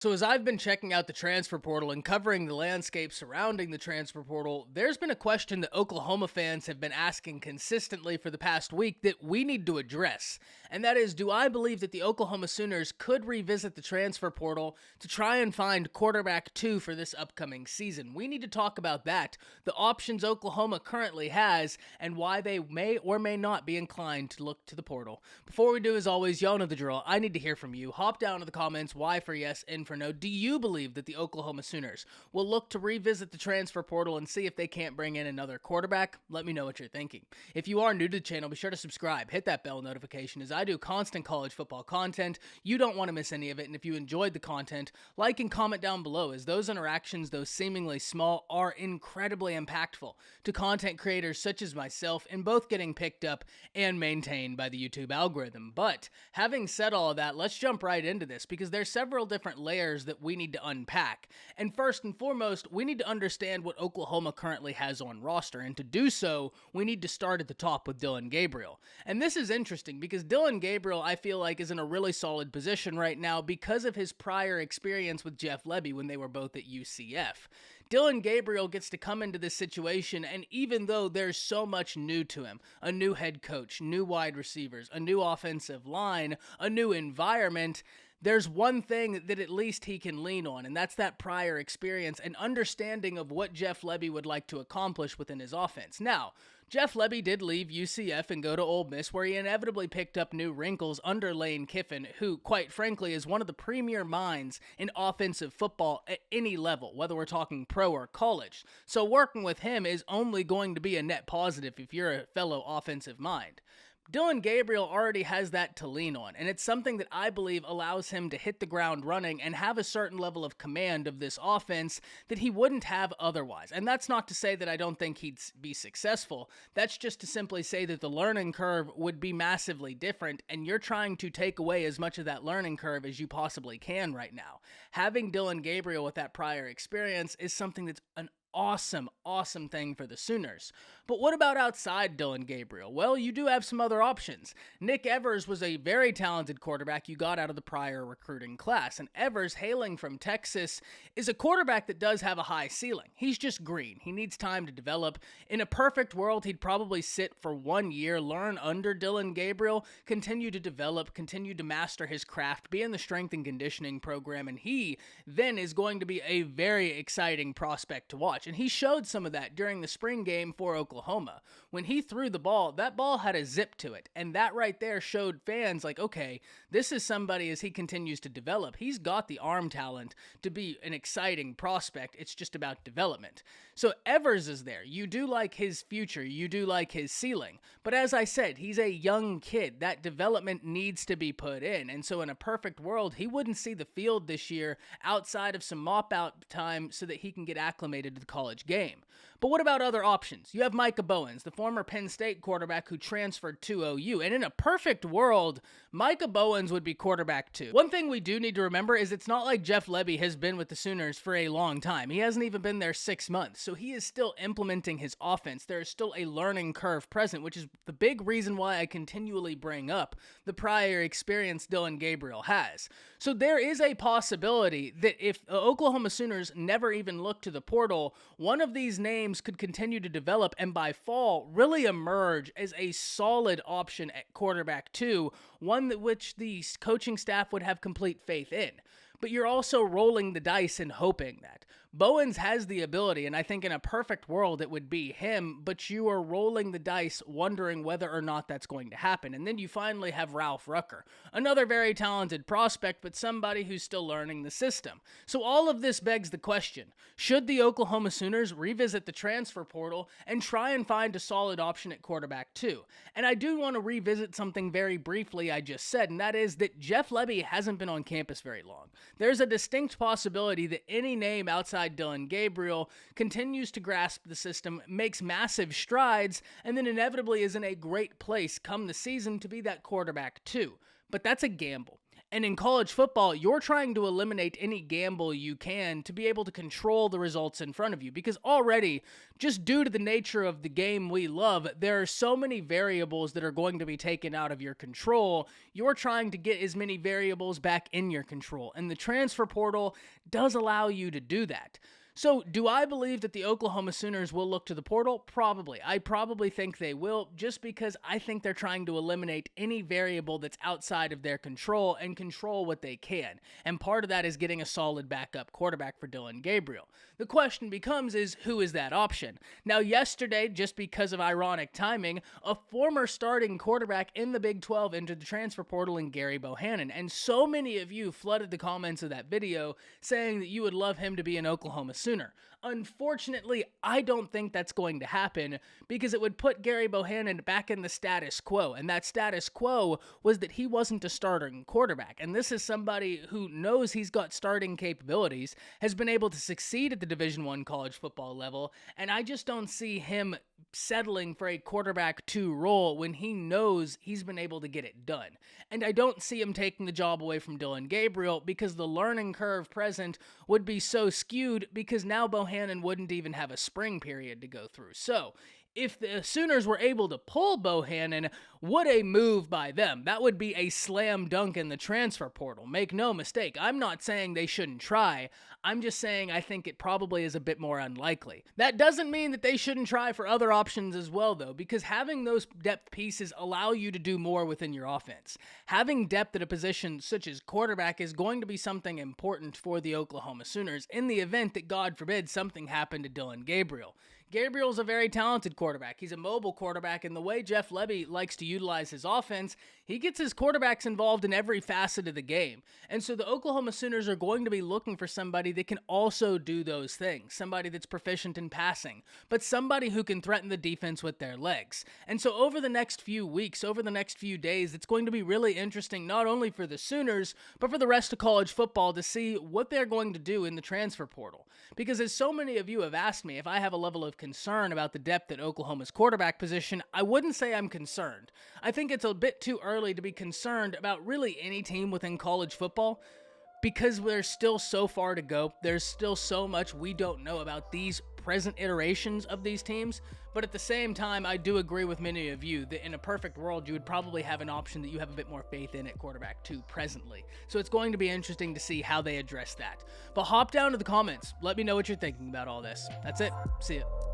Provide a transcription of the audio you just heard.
So, as I've been checking out the transfer portal and covering the landscape surrounding the transfer portal, there's been a question that Oklahoma fans have been asking consistently for the past week that we need to address. And that is, do I believe that the Oklahoma Sooners could revisit the transfer portal to try and find quarterback two for this upcoming season? We need to talk about that, the options Oklahoma currently has, and why they may or may not be inclined to look to the portal. Before we do, as always, y'all know the drill. I need to hear from you. Hop down to the comments, Y for yes, N for no. Do you believe that the Oklahoma Sooners will look to revisit the transfer portal and see if they can't bring in another quarterback? Let me know what you're thinking. If you are new to the channel, be sure to subscribe, hit that bell notification as I do constant college football content. You don't want to miss any of it, and if you enjoyed the content, like and comment down below, as those interactions, though seemingly small, are incredibly impactful to content creators such as myself in both getting picked up and maintained by the YouTube algorithm. But having said all of that, let's jump right into this because there's several different layers that we need to unpack. And first and foremost, we need to understand what Oklahoma currently has on roster. And to do so, we need to start at the top with Dillon Gabriel. And this is interesting because Dillon Gabriel, I feel like, is in a really solid position right now because of his prior experience with Jeff Lebby when they were both at UCF. Dillon Gabriel gets to come into this situation, and even though there's so much new to him, a new head coach, new wide receivers, a new offensive line, a new environment, there's one thing that at least he can lean on, and that's that prior experience and understanding of what Jeff Lebby would like to accomplish within his offense. Now, Jeff Lebby did leave UCF and go to Ole Miss, where he inevitably picked up new wrinkles under Lane Kiffin, who, quite frankly, is one of the premier minds in offensive football at any level, whether we're talking pro or college. So working with him is only going to be a net positive if you're a fellow offensive mind. Dillon Gabriel already has that to lean on, and it's something that I believe allows him to hit the ground running and have a certain level of command of this offense that he wouldn't have otherwise. And that's not to say that I don't think he'd be successful. That's just to simply say that the learning curve would be massively different, and you're trying to take away as much of that learning curve as you possibly can right now. Having Dillon Gabriel with that prior experience is something that's an awesome thing for the Sooners. But what about outside Dillon Gabriel? Well, you do have some other options. Nick Evers was a very talented quarterback you got out of the prior recruiting class, and Evers, hailing from Texas, is a quarterback that does have a high ceiling. He's just green. He needs time to develop. In a perfect world, he'd probably sit for 1 year, learn under Dillon Gabriel, continue to develop, continue to master his craft, be in the strength and conditioning program, and he then is going to be a very exciting prospect to watch. And he showed some of that during the spring game for Oklahoma. When he threw the ball, that ball had a zip to it. And that right there showed fans like, okay, this is somebody as he continues to develop. He's got the arm talent to be an exciting prospect. It's just about development. So Evers is there. You do like his future. You do like his ceiling. But as I said, he's a young kid. That development needs to be put in. And so in a perfect world, he wouldn't see the field this year outside of some mop-out time so that he can get acclimated to the college game. But what about other options? You have Micah Bowens, the former Penn State quarterback who transferred to OU, and in a perfect world, Micah Bowens would be quarterback too. One thing we do need to remember is it's not like Jeff Lebby has been with the Sooners for a long time. He hasn't even been there 6 months, so he is still implementing his offense. There is still a learning curve present, which is the big reason why I continually bring up the prior experience Dillon Gabriel has. So there is a possibility that if the Oklahoma Sooners never even look to the portal, one of these names could continue to develop and by fall really emerge as a solid option at quarterback too, one that which the coaching staff would have complete faith in. But you're also rolling the dice and hoping that. Bowens has the ability, and I think in a perfect world it would be him, but you are rolling the dice wondering whether or not that's going to happen. And then you finally have Ralph Rucker, another very talented prospect, but somebody who's still learning the system. So all of this begs the question, should the Oklahoma Sooners revisit the transfer portal and try and find a solid option at quarterback too? And I do want to revisit something very briefly I just said, and that is that Jeff Lebby hasn't been on campus very long. There's a distinct possibility that any name outside Dillon Gabriel continues to grasp the system, makes massive strides, and then inevitably is in a great place come the season to be that quarterback too. But that's a gamble. And in college football, you're trying to eliminate any gamble you can to be able to control the results in front of you. Because already, just due to the nature of the game we love, there are so many variables that are going to be taken out of your control. You're trying to get as many variables back in your control. And the transfer portal does allow you to do that. So, do I believe that the Oklahoma Sooners will look to the portal? Probably. I probably think they will, just because I think they're trying to eliminate any variable that's outside of their control and control what they can. And part of that is getting a solid backup quarterback for Dillon Gabriel. The question becomes is, who is that option? Now, yesterday, just because of ironic timing, a former starting quarterback in the Big 12 entered the transfer portal in Gary Bohannon. And so many of you flooded the comments of that video saying that you would love him to be an Oklahoma Sooner. Unfortunately, I don't think that's going to happen because it would put Gary Bohannon back in the status quo. And that status quo was that he wasn't a starting quarterback. And this is somebody who knows he's got starting capabilities, has been able to succeed at the Division I college football level, and I just don't see him settling for a quarterback 2 role when he knows he's been able to get it done. And I don't see him taking the job away from Dillon Gabriel because the learning curve present would be so skewed because now Bohannon wouldn't even have a spring period to go through. So, if the Sooners were able to pull Bohannon, what a move by them. That would be a slam dunk in the transfer portal. Make no mistake, I'm not saying they shouldn't try. I'm just saying I think it probably is a bit more unlikely. That doesn't mean that they shouldn't try for other options as well, though, because having those depth pieces allow you to do more within your offense. Having depth at a position such as quarterback is going to be something important for the Oklahoma Sooners in the event that, God forbid, something happened to Dillon Gabriel. Gabriel's a very talented quarterback. He's a mobile quarterback, and the way Jeff Lebby likes to utilize his offense, he gets his quarterbacks involved in every facet of the game. And so the Oklahoma Sooners are going to be looking for somebody that can also do those things, somebody that's proficient in passing, but somebody who can threaten the defense with their legs. And so over the next few weeks, over the next few days, it's going to be really interesting not only for the Sooners, but for the rest of college football to see what they're going to do in the transfer portal. Because as so many of you have asked me if I have a level of concern about the depth at Oklahoma's quarterback position, I wouldn't say I'm concerned. I think it's a bit too early to be concerned about really any team within college football because there's still so far to go. There's still so much we don't know about these present iterations of these teams. But at the same time, I do agree with many of you that in a perfect world, you would probably have an option that you have a bit more faith in at quarterback too presently. So it's going to be interesting to see how they address that. But hop down to the comments. Let me know what you're thinking about all this. That's it. See ya.